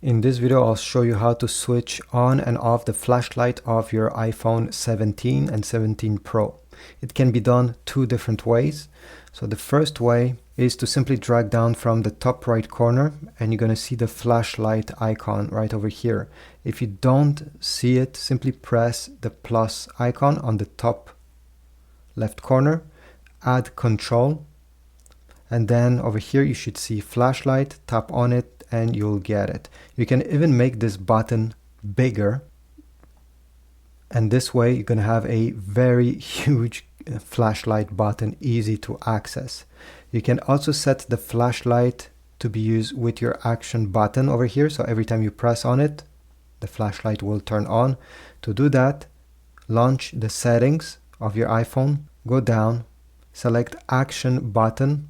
In this video, I'll show you how to switch on and off the flashlight of your iPhone 17 and 17 Pro. It can be done two different ways. So the first way is to simply drag down from the top right corner and you're going to see the flashlight icon right over here. If you don't see it, simply press the plus icon on the top left corner, add control, and then over here you should see flashlight, tap on it and you'll get it. You can even make this button bigger, and this way you're going to have a very huge flashlight button, easy to access. You can also set the flashlight to be used with your action button over here, so every time you press on it the flashlight will turn on. To do that, launch the settings of your iPhone, go down, select action button,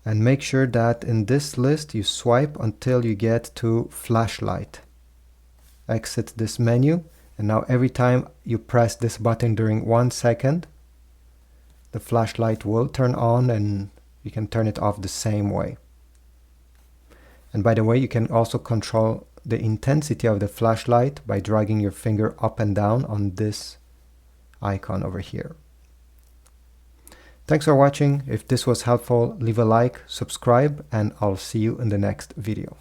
and make sure that in this list you swipe until you get to flashlight. Exit this menu, and now every time you press this button during 1 second, the flashlight will turn on, and you can turn it off the same way. And by the way, you can also control the intensity of the flashlight by dragging your finger up and down on this icon over here. Thanks for watching. If this was helpful, leave a like, subscribe, and I'll see you in the next video.